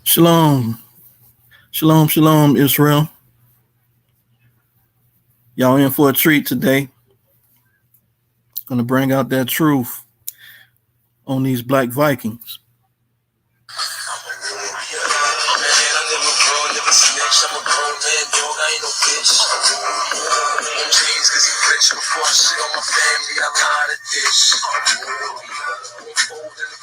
Shalom, shalom, shalom, Israel. Y'all in for a treat today. Gonna bring out that truth on these black Vikings.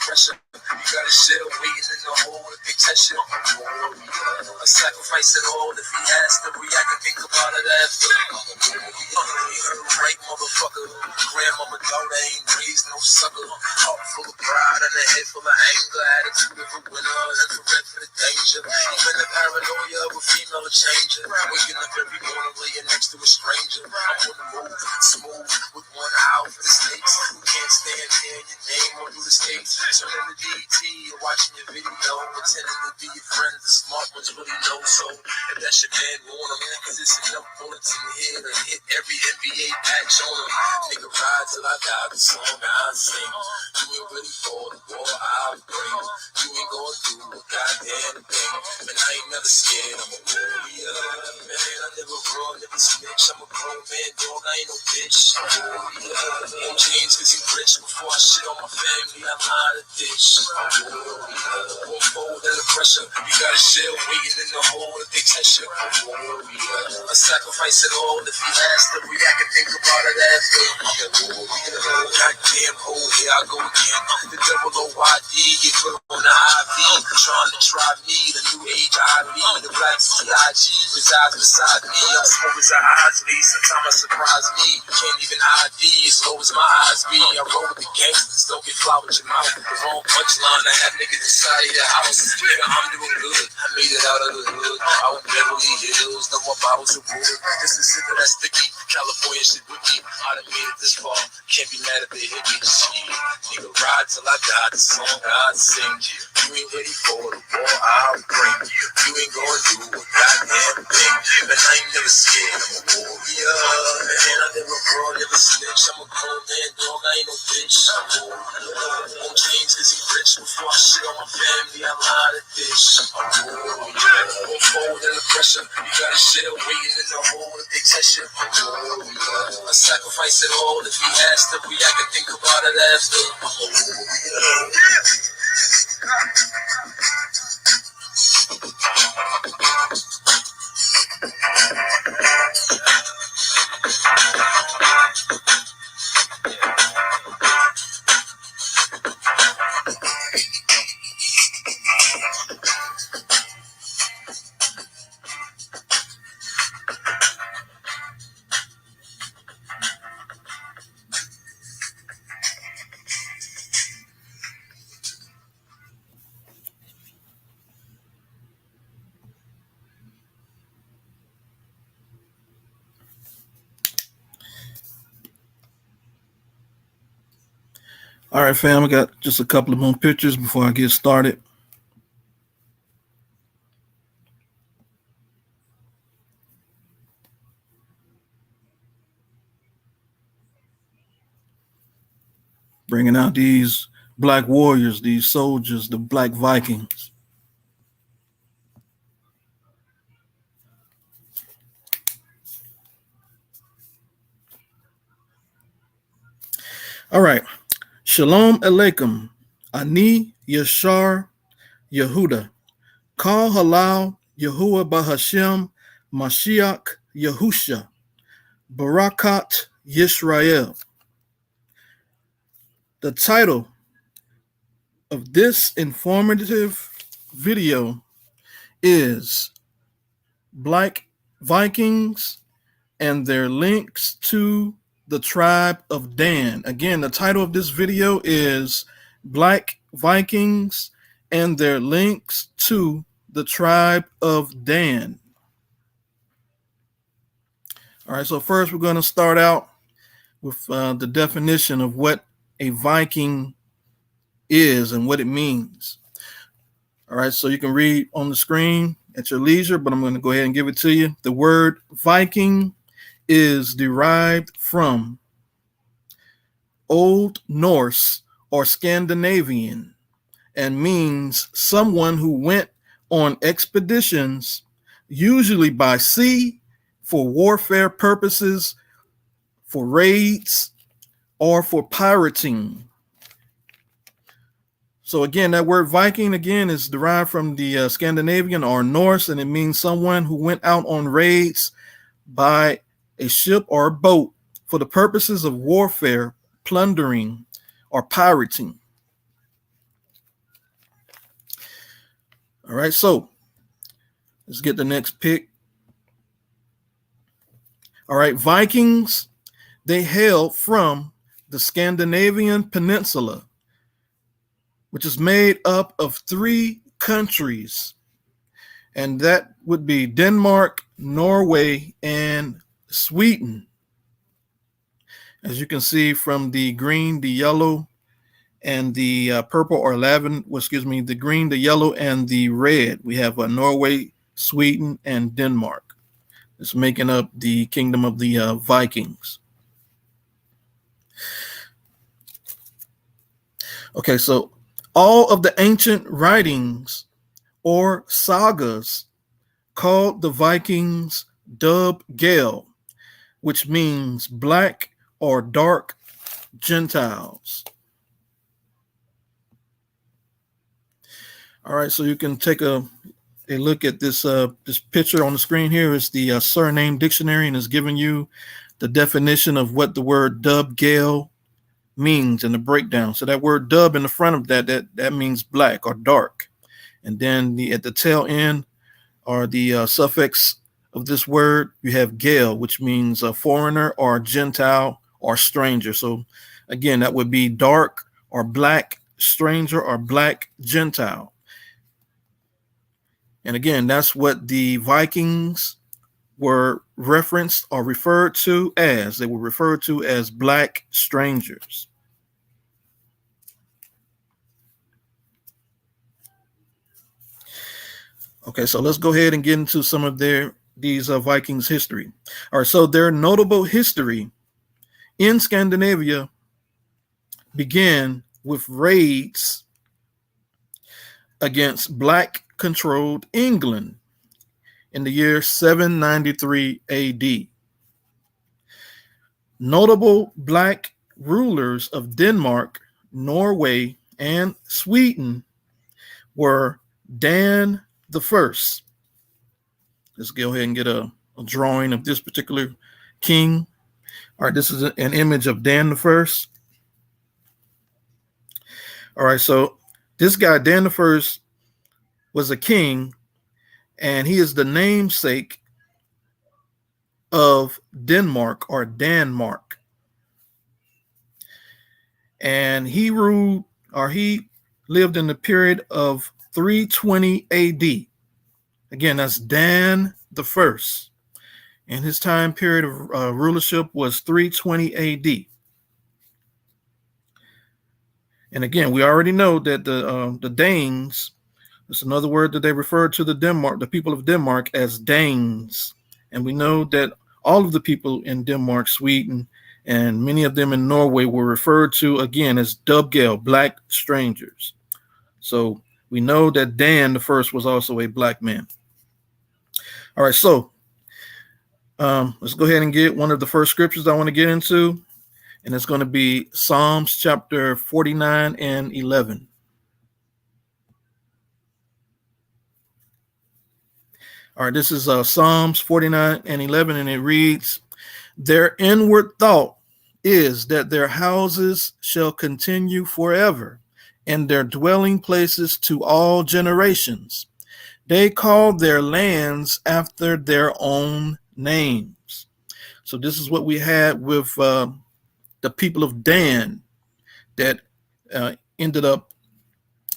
You gotta shit waiting in the hole if they test you. I sacrifice it all if he has to react and think about it after. You heard right, motherfucker. Grandmama daughter ain't raised no sucker. Heart full of pride and a head full of anger. Attitude of a winner, infrared for the danger. Even the paranoia of a female changer. Waking up every morning laying next to a stranger. I'm on the move, smooth, with one eye for the snakes. Who can't stand hearing your name or do the states. Turning the DT, you're watching your video, pretending to be your friends. The smart ones really know. So if that's your man, warn him. Cause it's enough bullets in here to hit every NBA patch on him. Nigga, ride till I die, the song I sing. You ain't ready for the war I bring. You ain't gonna do a goddamn thing. Man, I ain't never scared, I'm a warrior. Man, I never run, never snitch. I'm a grown man, dog, I ain't no bitch. I'm a warrior. On James cause he rich. Before I shit on my family, I'm out of ditch. I'm a warrior. Won't fold under pressure. You got a shell waiting in the hole if they test you. I'm a warrior. I sacrifice it all if he has to react and think about it after. I'm a warrior. Goddamn hole, here I go again. The double OYD, get put on the IV. Trying to try me, the new age IB. The black CIG resides beside me. I'm smooth as an Osby. Sometimes I surprise me. You can't even ID as low as my eyes be. I roll with the gangsters, don't get fly with your mouth. The wrong punchline, I have niggas inside of your house. Nigga, I'm doing good. I made it out of the hood. Out in Beverly Hills, no more bottles of wood. This is it, that's sticky. California shit with me. I done made it this far. Can't be mad if they hit me. Shit. Nigga, ride till I die. The song I sing. You ain't ready for the war I'll bring. You ain't gonna do a goddamn thing. But I ain't never scared. I'm a warrior. Man, I never run, never snitch. I'm a grown man, dog. I ain't no bitch. I'm a warrior. On James cause he rich. Before I shit on my family, I'm out of ditch. I'm a warrior. Won't fold under pressure. You got a shit waiting in the hole if they test you. I'm a warrior. I sacrifice it all if he has to react and think about it after. I'm a warrior. All right, fam, I got just a couple of more pictures before I get started. Bringing out these black warriors, these soldiers, the black Vikings. All right. Shalom Aleichem. Ani Yashar Yehuda. Kal Halal Yahuwah Bahashem Mashiach Yahusha. Barakat Yisrael. The title of this informative video is Black Vikings and their links to the tribe of Dan. Again, the title of this video is Black Vikings and their links to the tribe of Dan. All right, so first we're going to start out with the definition of what a Viking is and what it means. All right, so you can read on the screen at your leisure, but I'm going to go ahead and give it to you. The word Viking is derived from Old Norse or Scandinavian and means someone who went on expeditions, usually by sea, for warfare purposes, for raids, or for pirating. So again, that word Viking again is derived from the Scandinavian or Norse, and it means someone who went out on raids by a ship or a boat for the purposes of warfare, plundering, or pirating. All right, so let's get the next pick. All right, Vikings, they hail from the Scandinavian peninsula, which is made up of 3 countries, and that would be Denmark, Norway, and Sweden. As you can see from the green, the yellow, and the purple or lavender, the green, the yellow, and the red, we have Norway, Sweden, and Denmark. It's making up the kingdom of the Vikings. Okay, so all of the ancient writings or sagas called the Vikings Dub Gael, which means black or dark Gentiles. All right, so you can take a look at this this picture on the screen here. Is the surname dictionary, and is giving you the definition of what the word Dub Gael means in the breakdown. So that word dub in the front of that means black or dark, and then at the tail end or the suffix of this word, you have Gael, which means a foreigner or a Gentile or stranger. So again, that would be dark or black stranger or black Gentile. And again, that's what the Vikings were referenced or referred to as. They were referred to as black strangers. Okay, so let's go ahead and get into some of these Vikings history. All right, so their notable history in Scandinavia began with raids against black-controlled England in the year 793 AD. Notable black rulers of Denmark, Norway, and Sweden were Dan the First. Let's go ahead and get a drawing of this particular king. All right, this is an image of Dan the First. All right, so this guy, Dan the First, was a king, and he is the namesake of Denmark or Danmark. And he ruled, or he lived in the period of 320 AD. Again, that's Dan the First. And his time period of rulership was 320 AD. And again, we already know that the Danes, that's another word that they referred to the people of Denmark as Danes. And we know that all of the people in Denmark, Sweden, and many of them in Norway were referred to again as Dubgael, black strangers. So we know that Dan the First was also a black man. All right, so let's go ahead and get one of the first scriptures I want to get into, and it's going to be Psalms chapter 49 and 11. All right, this is Psalms 49 and 11, and it reads, "Their inward thought is that their houses shall continue forever, and their dwelling places to all generations. They call their lands after their own names." So this is what we had with the people of Dan that ended up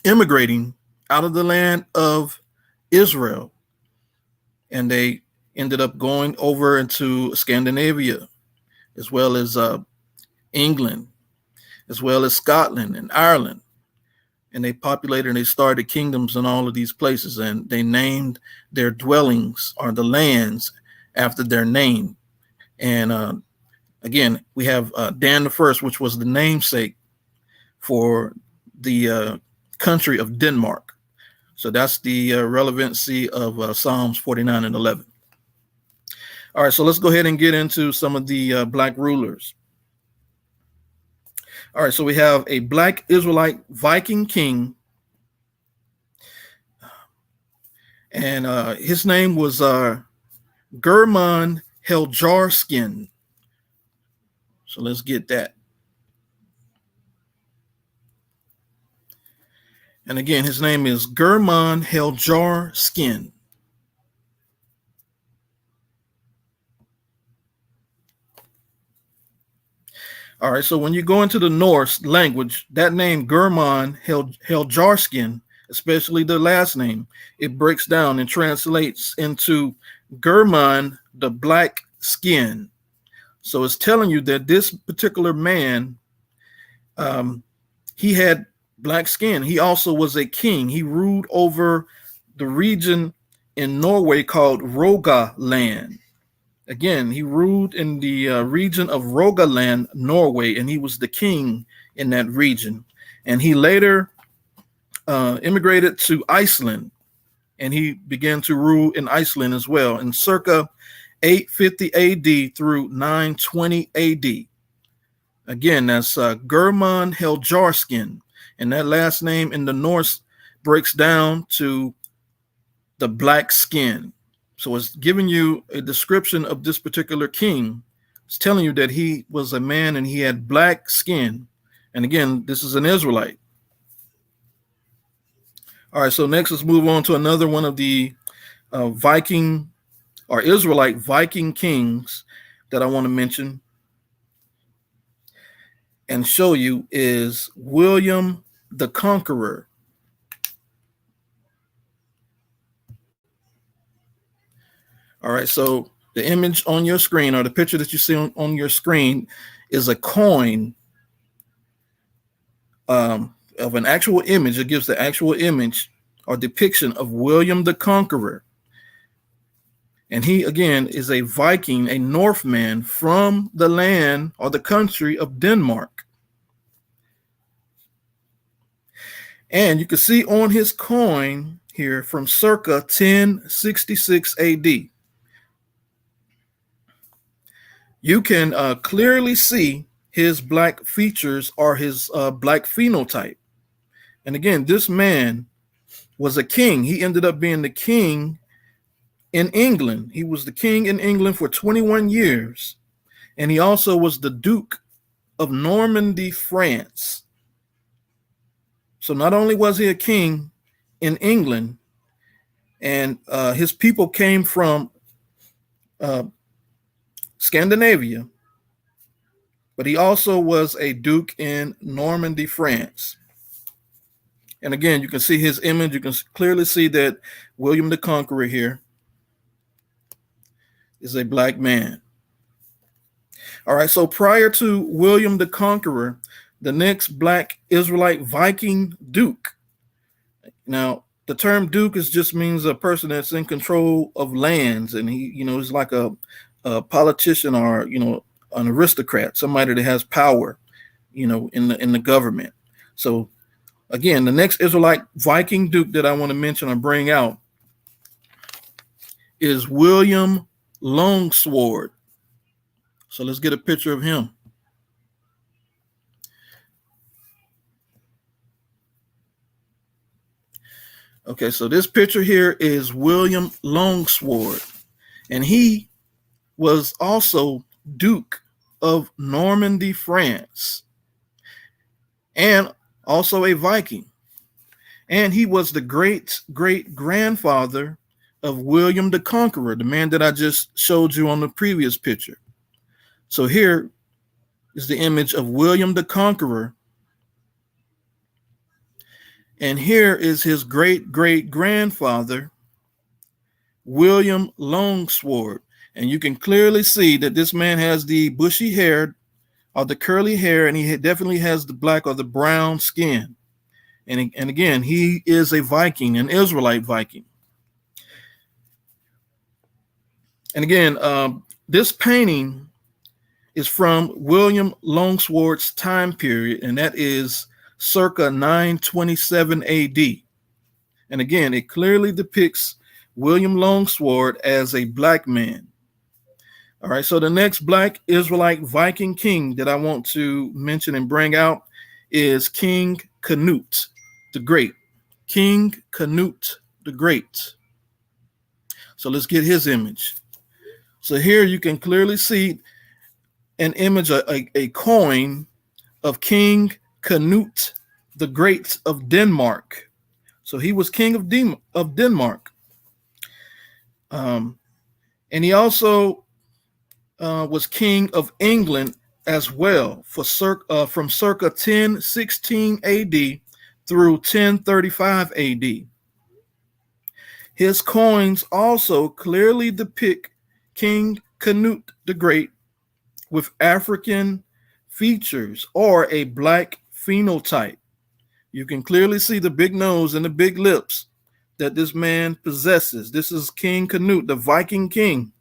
immigrating out of the land of Israel. And they ended up going over into Scandinavia, as well as England, as well as Scotland and Ireland. And they populated and they started kingdoms in all of these places. And they named their dwellings or the lands after their name. And again, we have Dan the First, which was the namesake for the country of Denmark. So that's the relevancy of Psalms 49 and 11. All right, so let's go ahead and get into some of the black rulers. All right, so we have a black Israelite Viking king, and his name was Gurman Heljarskin. So let's get that. And again, his name is Gurman Heljarskin. All right, so when you go into the Norse language, that name Gurman Heljarskin, especially the last name, it breaks down and translates into Gurman, the black skin. So it's telling you that this particular man, he had black skin. He also was a king. He ruled over the region in Norway called Rogaland. Again, he ruled in the region of Rogaland, Norway, and he was the king in that region. And he later immigrated to Iceland, and he began to rule in Iceland as well in circa 850 AD through 920 AD. Again, that's Gurman Heljarskin, and that last name in the Norse breaks down to the black skin. So it's giving you a description of this particular king. It's telling you that he was a man and he had black skin. And again, this is an Israelite. All right, so next let's move on to another one of the Viking or Israelite Viking kings that I want to mention and show you is William the Conqueror. All right, so the image on your screen, or the picture that you see on your screen, is a coin of an actual image. It gives the actual image or depiction of William the Conqueror. And he, again, is a Viking, a Northman from the land or the country of Denmark. And you can see on his coin here from circa 1066 AD. You can clearly see his black features or his black phenotype. And again, this man was a king. He ended up being the king in England. He was the king in England for 21 years. And he also was the Duke of Normandy, France. So not only was he a king in England, and his people came from Scandinavia, but he also was a duke in Normandy, France. And again, you can see his image. You can clearly see that William the Conqueror here is a black man. All right, so prior to William the Conqueror, the next black Israelite Viking duke. Now, the term duke just means a person that's in control of lands, and he, is like a politician or an aristocrat, somebody that has power, in the government. So again, the next Israelite Viking duke that I want to mention or bring out is William Longsword. So let's get a picture of him. Okay, so this picture here is William Longsword, and he was also Duke of Normandy, France, and also a Viking. And he was the great-great-grandfather of William the Conqueror, the man that I just showed you on the previous picture. So here is the image of William the Conqueror. And here is his great-great-grandfather, William Longsword. And you can clearly see that this man has the bushy hair or the curly hair, and he definitely has the black or the brown skin. And again, he is a Viking, an Israelite Viking. And again, this painting is from William Longsword's time period, and that is circa 927 AD. And again, it clearly depicts William Longsword as a black man. All right, so the next black Israelite Viking king that I want to mention and bring out is King Knut the Great. King Knut the Great. So let's get his image. So here you can clearly see an image, a coin of King Knut the Great of Denmark. So he was king of Denmark. And he also was king of England as well from circa 1016 AD through 1035 AD. His coins also clearly depict King Knut the Great with African features or a black phenotype. You can clearly see the big nose and the big lips that this man possesses. This is King Knut, the Viking king.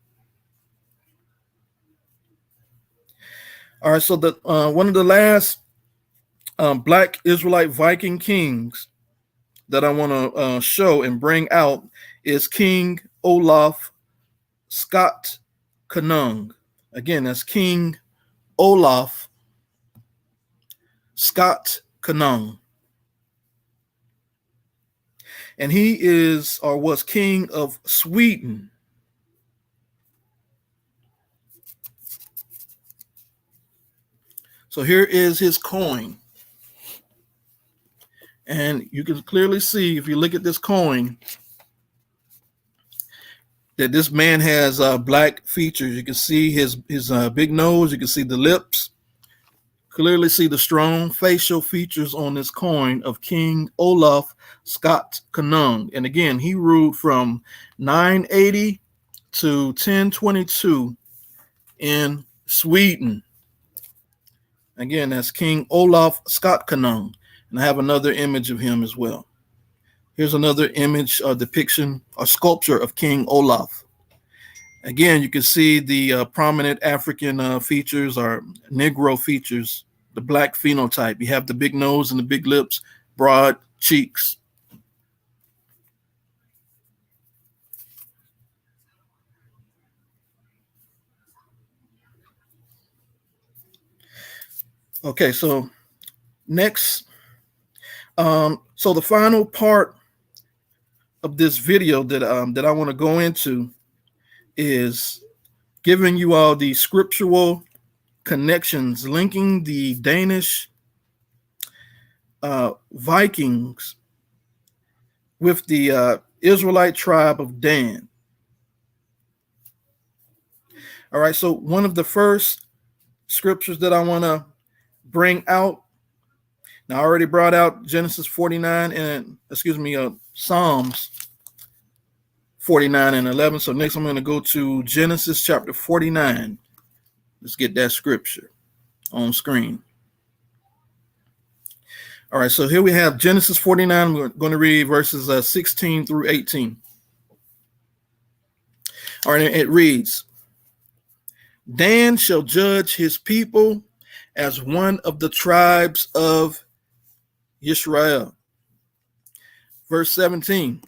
All right, so the one of the last black Israelite Viking kings that I want to show and bring out is King Olaf Scott Conung. Again, that's King Olaf Scott Conung. And he is or was king of Sweden. So here is his coin. And you can clearly see, if you look at this coin, that this man has black features. You can see his big nose. You can see the lips. Clearly see the strong facial features on this coin of King Olaf Scott Conung. And again, he ruled from 980 to 1022 in Sweden. Again, that's King Olaf Scott Conung. And I have another image of him as well. Here's another image or depiction or sculpture of King Olaf. Again, you can see the prominent African features or Negro features, the black phenotype. You have the big nose and the big lips, broad cheeks. Okay, so next, so the final part of this video that I want to go into is giving you all the scriptural connections linking the Danish Vikings with the Israelite tribe of Dan. All right, so one of the first scriptures that I want to bring out, now I already brought out Genesis 49 and Psalms 49 and 11. So next I'm going to go to Genesis chapter 49. Let's get that scripture on screen. All right, so here we have Genesis 49. We're going to read verses 16 through 18. All right, it reads, Dan shall judge his people as one of the tribes of Israel. Verse 17.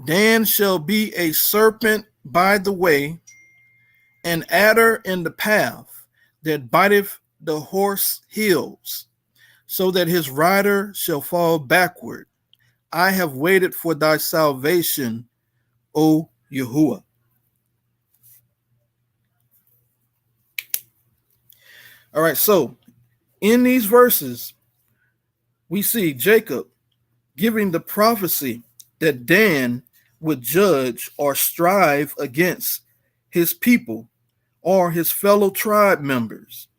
Dan shall be a serpent by the way, an adder in the path that biteth the horse heels, so that his rider shall fall backward. I have waited for thy salvation, O Yahuwah. All right, so in these verses, we see Jacob giving the prophecy that Dan would judge or strive against his people or his fellow tribe members.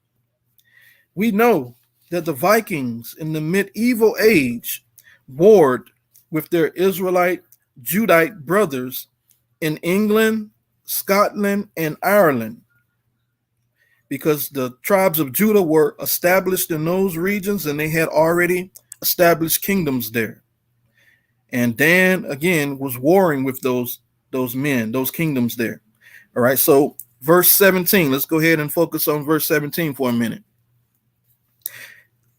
We know that the Vikings in the medieval age warred with their Israelite Judite brothers in England, Scotland, and Ireland, because the tribes of Judah were established in those regions and they had already established kingdoms there. And Dan, again, was warring with those men, those kingdoms there. All right, so verse 17, let's go ahead and focus on verse 17 for a minute.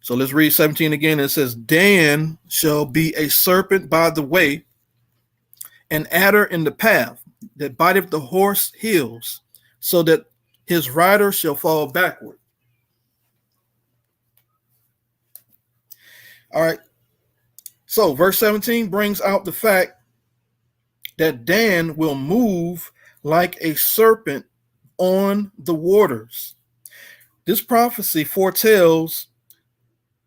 So let's read 17 again. It says, Dan shall be a serpent by the way, an adder in the path, that biteth the horse heels, so that his rider shall fall backward. All right. So verse 17 brings out the fact that Dan will move like a serpent on the waters. This prophecy foretells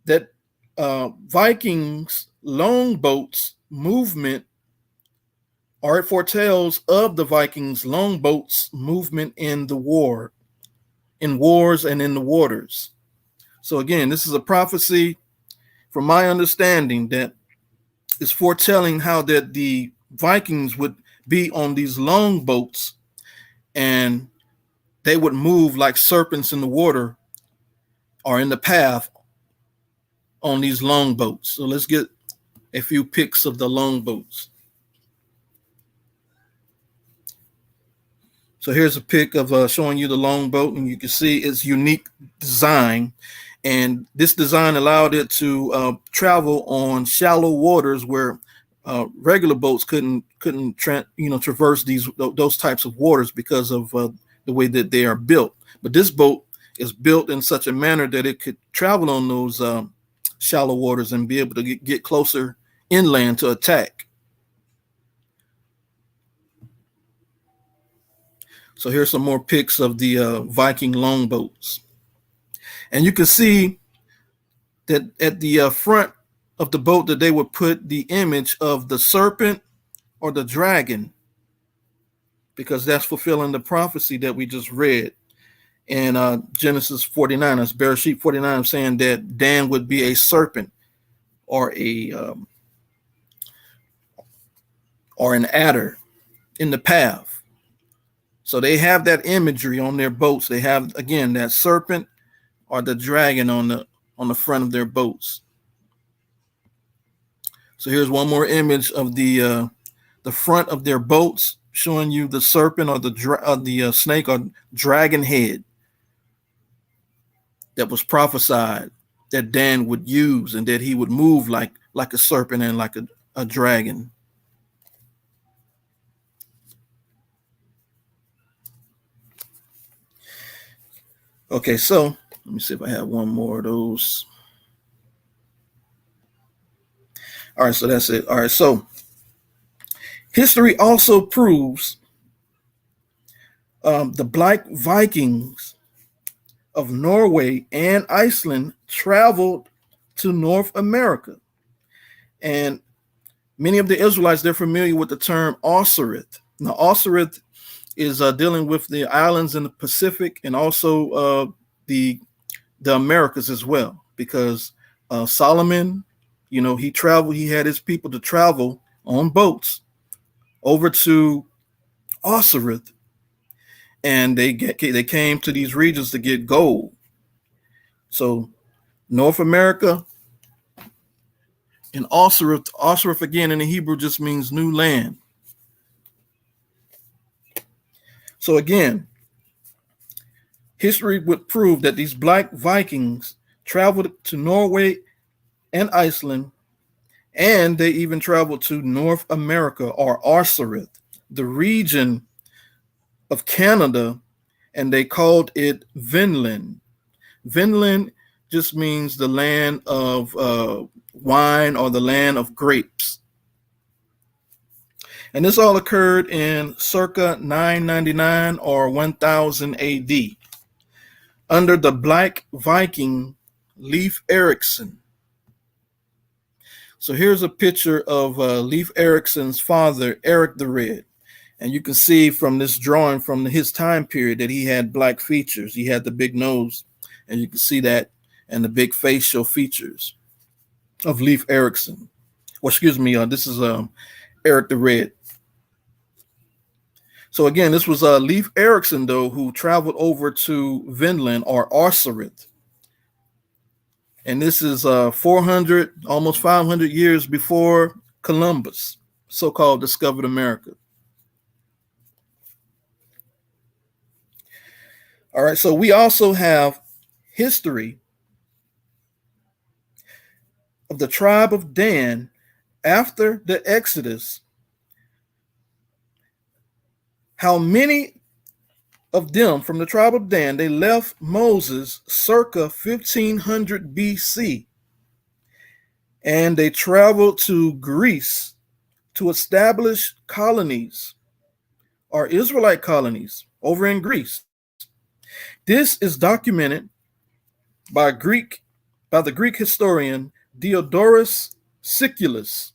that Vikings longboats movement, or it foretells of the Vikings longboats movement in the war, in wars and in the waters. So again, this is a prophecy, from my understanding, that is foretelling how that the Vikings would be on these longboats and they would move like serpents in the water or in the path on these longboats. So let's get a few pics of the longboats. So here's a pic of showing you the longboat, and you can see its unique design. And this design allowed it to travel on shallow waters where regular boats couldn't traverse those types of waters because of the way that they are built. But this boat is built in such a manner that it could travel on those shallow waters and be able to get closer inland to attack. So here's some more pics of the Viking longboats. And you can see that at the front of the boat that they would put the image of the serpent or the dragon, because that's fulfilling the prophecy that we just read in Genesis 49, as Bereshit 49, saying that Dan would be a serpent or an adder in the path. So they have that imagery on their boats. They have, again, that serpent or the dragon on the front of their boats. So here's one more image of the front of their boats, showing you the serpent or the snake or dragon head that was prophesied that Dan would use, and that he would move like a serpent and like a dragon. Okay, so let me see if I have one more of those. All right, so that's it. All right, so history also proves the Black Vikings of Norway and Iceland traveled to North America. And many of the Israelites, they're familiar with the term Osirith. Now, Osirith is dealing with the islands in the Pacific and also the Americas as well, because Solomon, he had his people to travel on boats over to Osirith, and they came to these regions to get gold. So North America and Osirith again in the Hebrew just means new land. So again, history would prove that these Black Vikings traveled to Norway and Iceland, and they even traveled to North America, or Osirith, the region of Canada, and they called it Vinland. Vinland just means the land of wine, or the land of grapes. And this all occurred in circa 999 or 1000 AD under the Black Viking Leif Erickson. So here's a picture of Leif Erickson's father, Eric the Red. And you can see from this drawing from his time period that he had black features. He had the big nose, and you can see that, and the big facial features of Leif Erickson. Well, excuse me, this is Eric the Red. So again, this was Leif Erickson, though, who traveled over to Vinland, or Osirith. And this is 400, almost 500 years before Columbus, so-called, discovered America. All right, so we also have history of the tribe of Dan after the Exodus. How many of them from the tribe of Dan, they left Moses circa 1500 BC, and they traveled to Greece to establish colonies, or Israelite colonies, over in Greece. This is documented by the Greek historian Diodorus Siculus.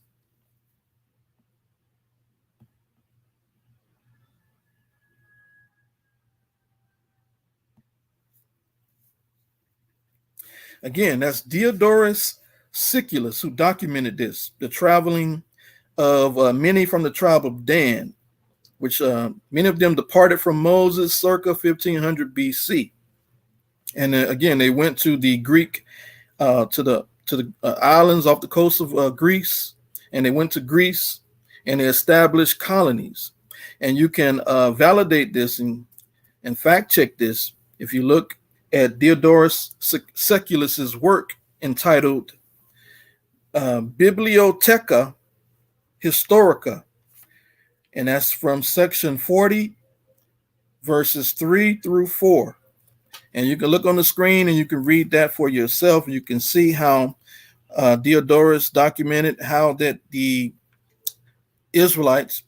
Again, that's Diodorus Siculus who documented this, the traveling of many from the tribe of Dan, which many of them departed from Moses circa 1500 BC. And again, they went to the Greek, to the islands off the coast of Greece, and they went to Greece and they established colonies. And you can validate this and fact check this if you look at Diodorus Siculus's work entitled Bibliotheca Historica, and that's from section 40, verses 3 through 4. And you can look on the screen and you can read that for yourself. You can see how Diodorus documented how that the Israelites,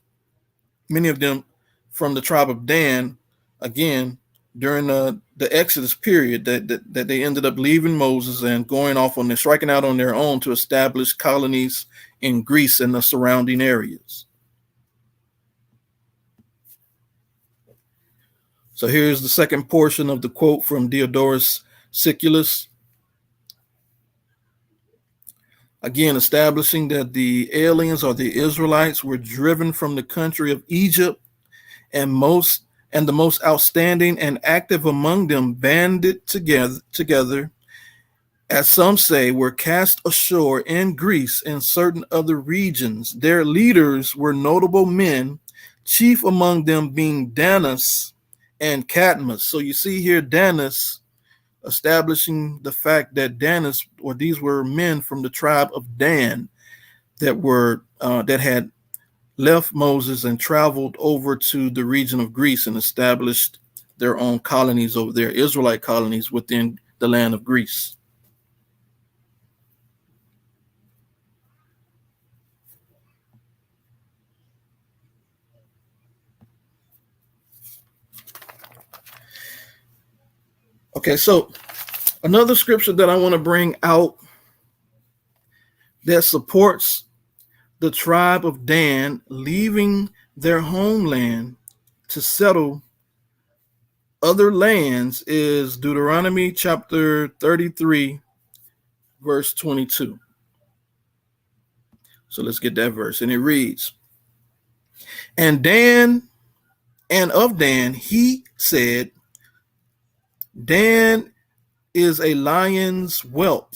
many of them from the tribe of Dan, again, during the Exodus period, that they ended up leaving Moses and going off on their, striking out on their own to establish colonies in Greece and the surrounding areas. So here's the second portion of the quote from Diodorus Siculus. Again, establishing that the aliens or the Israelites were driven from the country of Egypt, and the most outstanding and active among them banded together, as some say, were cast ashore in Greece and certain other regions. Their leaders were notable men, chief among them being Danus and Cadmus. So you see here Danus establishing the fact that Danus, or these were men from the tribe of Dan that had left Moses and traveled over to the region of Greece and established their own colonies over there, Israelite colonies within the land of Greece. Okay, so another scripture that I want to bring out that supports the tribe of Dan leaving their homeland to settle other lands is Deuteronomy chapter 33, verse 22. So let's get that verse. And it reads, and of Dan, he said, Dan is a lion's whelp,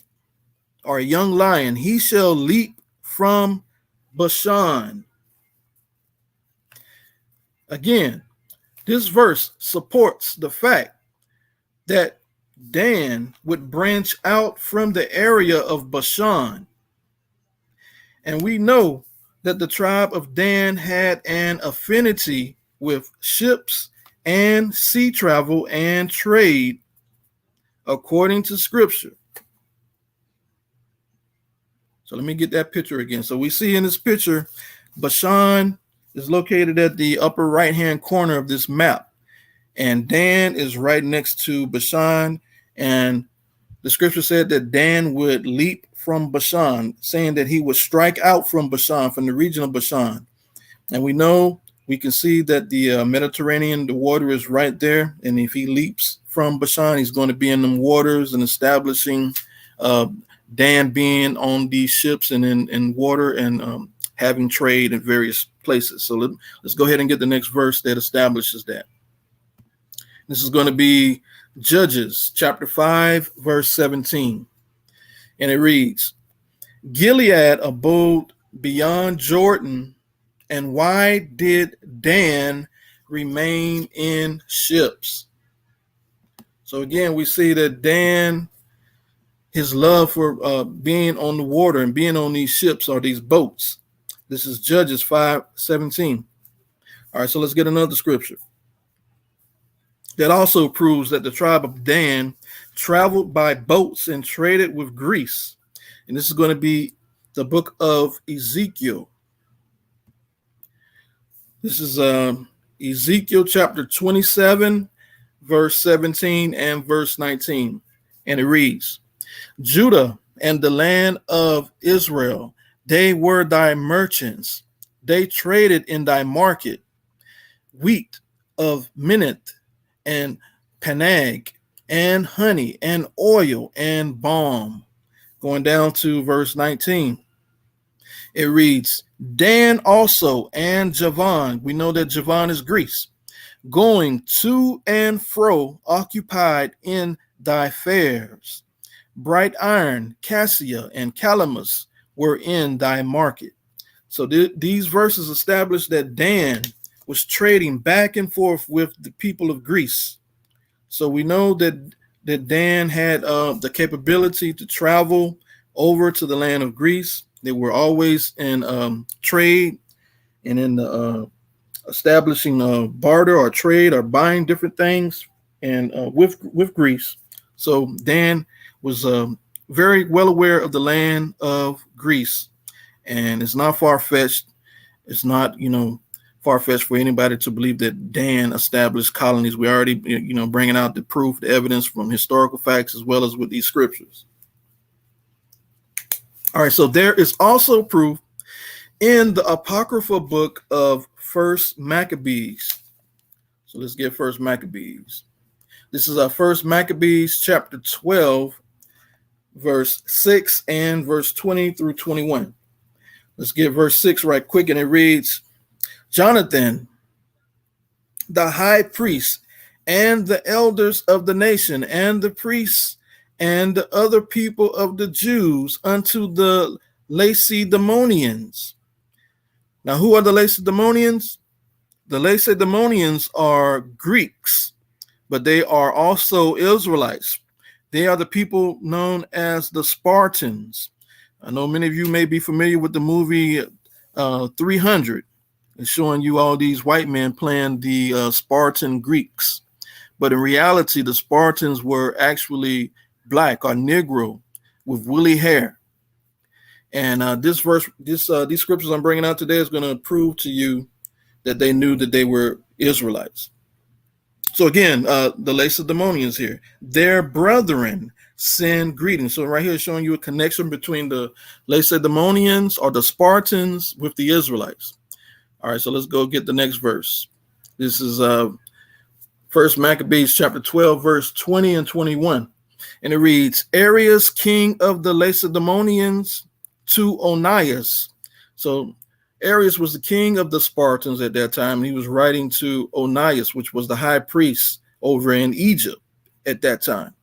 or a young lion. He shall leap from Bashan. Again, this verse supports the fact that Dan would branch out from the area of Bashan. And we know that the tribe of Dan had an affinity with ships and sea travel and trade, according to scripture. So let me get that picture again. So we see in this picture, Bashan is located at the upper right-hand corner of this map, and Dan is right next to Bashan. And the scripture said that Dan would leap from Bashan, saying that he would strike out from Bashan, from the region of Bashan. And we can see that the Mediterranean, the water is right there. And if he leaps from Bashan, he's going to be in them waters and establishing Dan being on these ships and in water and having trade in various places. So let's go ahead and get the next verse that establishes that. This is going to be Judges chapter 5, verse 17. And it reads, Gilead abode beyond Jordan, and why did Dan remain in ships? So again, we see that Dan, his love for being on the water and being on these ships or these boats. This is Judges 5:17. All right, so let's get another scripture. That also proves that the tribe of Dan traveled by boats and traded with Greece. And this is going to be the book of Ezekiel. This is Ezekiel chapter 27, verse 17 and verse 19. And it reads, Judah and the land of Israel, they were thy merchants. They traded in thy market wheat of Minnith and Panag and honey and oil and balm. Going down to verse 19. It reads, Dan also and Javan, we know that Javan is Greece, going to and fro occupied in thy fairs. Bright iron, cassia, and calamus were in thy market. So these verses establish that Dan was trading back and forth with the people of Greece. So we know that Dan had the capability to travel over to the land of Greece. They were always in trade and in establishing barter or trade or buying different things and with Greece. So Dan was very well aware of the land of Greece, and it's not far-fetched. It's not, far-fetched for anybody to believe that Dan established colonies. We already, bringing out the proof, the evidence from historical facts as well as with these scriptures. All right, so there is also proof in the apocryphal book of First Maccabees. So let's get First Maccabees. This is our First Maccabees chapter 12, verse 6 and verse 20 through 21. Let's get verse 6 right quick, and it reads, Jonathan, the high priest, and the elders of the nation, and the priests, and the other people of the Jews unto the Lacedaemonians. Now, who are the Lacedaemonians? The Lacedaemonians are Greeks, but they are also Israelites. They are the people known as the Spartans. I know many of you may be familiar with the movie 300. It's showing you all these white men playing the Spartan Greeks. But in reality, the Spartans were actually black or Negro with woolly hair. And these scriptures I'm bringing out today is going to prove to you that they knew that they were Israelites. So again, the Lacedaemonians here, their brethren send greetings. So right here is showing you a connection between the Lacedaemonians or the Spartans with the Israelites. All right, so let's go get the next verse. This is First Maccabees chapter 12, verse 20 and 21. And it reads, Arius, king of the Lacedaemonians, to Onias. So Arius was the king of the Spartans at that time, and he was writing to Onias, which was the high priest over in Egypt at that time.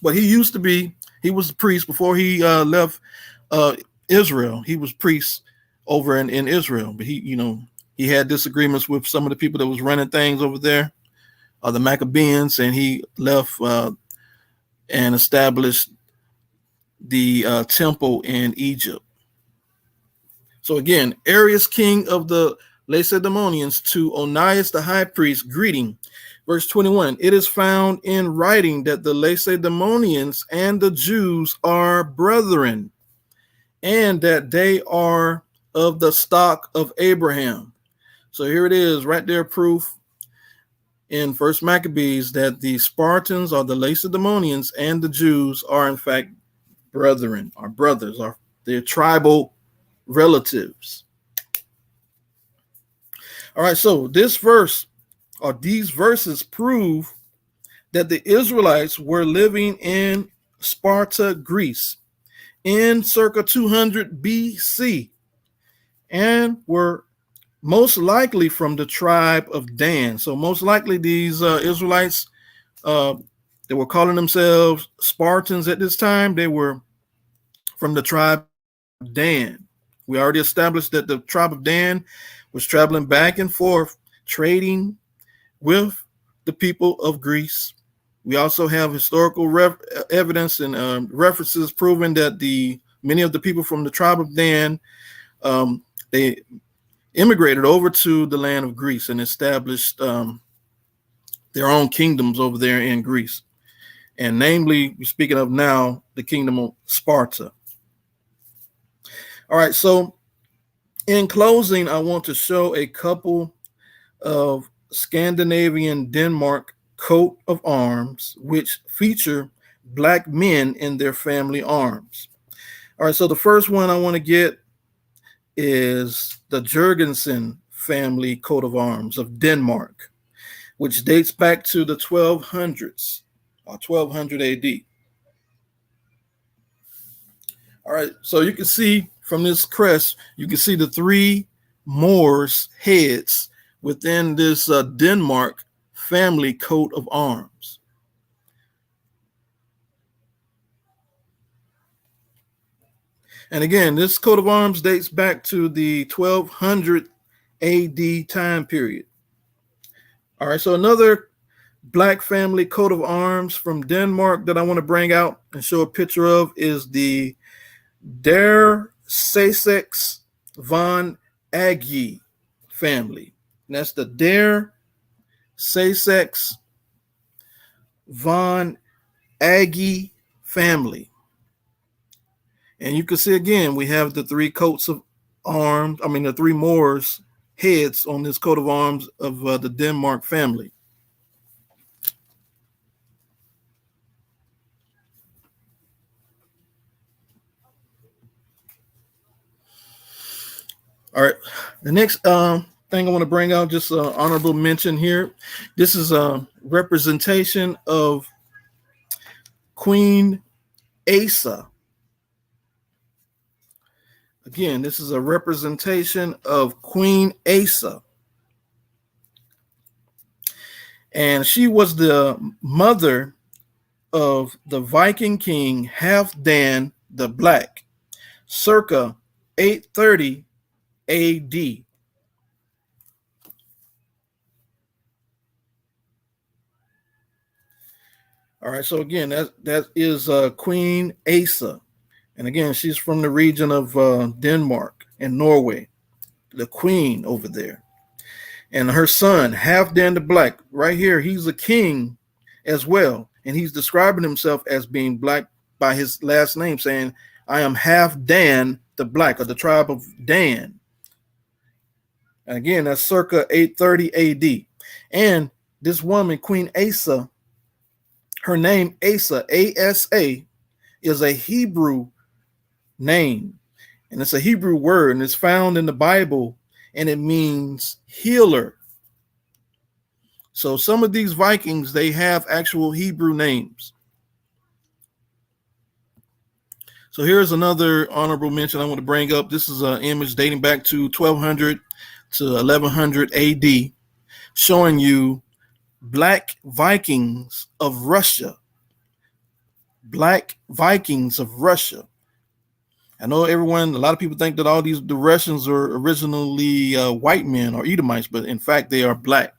But he was the priest before he left Israel. He was priest over in Israel, but he had disagreements with some of the people that was running things over there, the Maccabees, and he left and established the temple in Egypt. So again, Arius, king of the Lacedaemonians, to Onias the high priest, greeting. Verse 21, it is found in writing that the Lacedaemonians and the Jews are brethren, and that they are of the stock of Abraham. So here it is, right there, proof in First Maccabees that the Spartans or the Lacedaemonians and the Jews are in fact brethren, or brothers, or their tribal relatives. All right, so this verse or these verses prove that the Israelites were living in Sparta, Greece, in circa 200 BC, and were most likely from the tribe of Dan. So most likely these Israelites that were calling themselves Spartans at this time, they were from the tribe of Dan. We already established that the tribe of Dan was traveling back and forth, trading with the people of Greece. We also have historical evidence and references proving that many of the people from the tribe of Dan, they immigrated over to the land of Greece and established their own kingdoms over there in Greece. And namely, speaking of now, the kingdom of Sparta. All right, so in closing, I want to show a couple of Scandinavian Denmark coat of arms, which feature Black men in their family arms. All right, so the first one I want to get is the Jurgensen family coat of arms of Denmark, which dates back to the 1200s or 1200 AD. All right, so you can see from this crest, you can see the three Moors' heads within this Denmark family coat of arms. And again, this coat of arms dates back to the 1200 AD time period. All right, so another Black family coat of arms from Denmark that I want to bring out and show a picture of is the Der Sasex von Aggie family. And that's the Der Sasex von Aggie family. And you can see again, we have the three coats of arms, the three Moors' heads on this coat of arms of the Denmark family. All right, the next thing I want to bring out, just an honorable mention here. This is a representation of Queen Asa. Again, this is a representation of Queen Asa. And she was the mother of the Viking king Halfdan the Black, circa 830 AD. All right, so again, that is Queen Asa. And again, she's from the region of Denmark and Norway, the queen over there. And her son, Halfdan the Black, right here, he's a king as well. And he's describing himself as being black by his last name, saying, I am Halfdan the Black, of the tribe of Dan. And again, that's circa 830 AD. And this woman, Queen Asa, her name Asa, A-S-A, is a Hebrew name. And it's a Hebrew word, and it's found in the Bible, and it means healer. So some of these Vikings, they have actual Hebrew names. So here's another honorable mention I want to bring up. This is an image dating back to 1200 to 1100 AD, showing you Black Vikings of Russia. Black Vikings of Russia. I know a lot of people think that all the Russians are originally white men or Edomites, but in fact, they are black.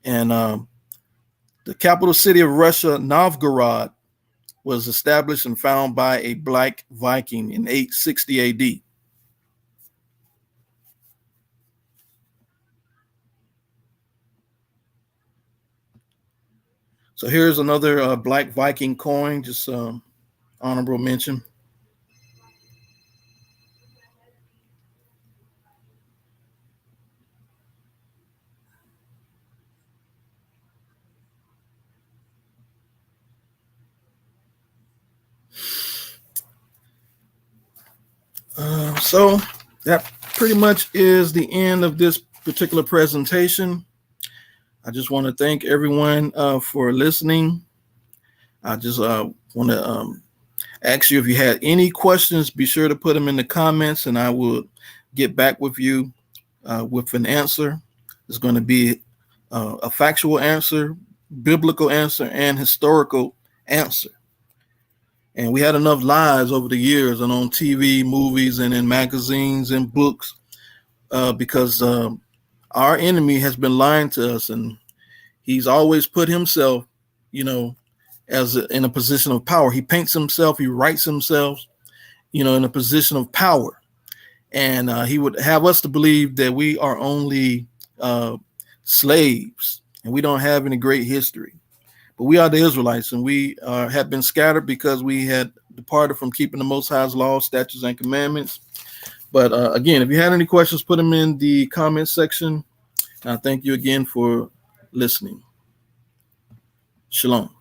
And the capital city of Russia, Novgorod, was established and founded by a Black Viking in 860 AD. So here's another Black Viking coin, just honorable mention. So that pretty much is the end of this particular presentation. I just want to thank everyone for listening. I just want to ask you, if you had any questions, be sure to put them in the comments, and I will get back with you with an answer. It's going to be a factual answer, biblical answer, and historical answer. And we had enough lies over the years and on TV, movies, and in magazines and books because our enemy has been lying to us, and He's always put himself, in a position of power. He paints himself, he writes himself, in a position of power. And he would have us to believe that we are only slaves and we don't have any great history. But we are the Israelites, and we have been scattered because we had departed from keeping the Most High's laws, statutes, and commandments. But again, if you had any questions, put them in the comment section. Thank you again for listening. Shalom.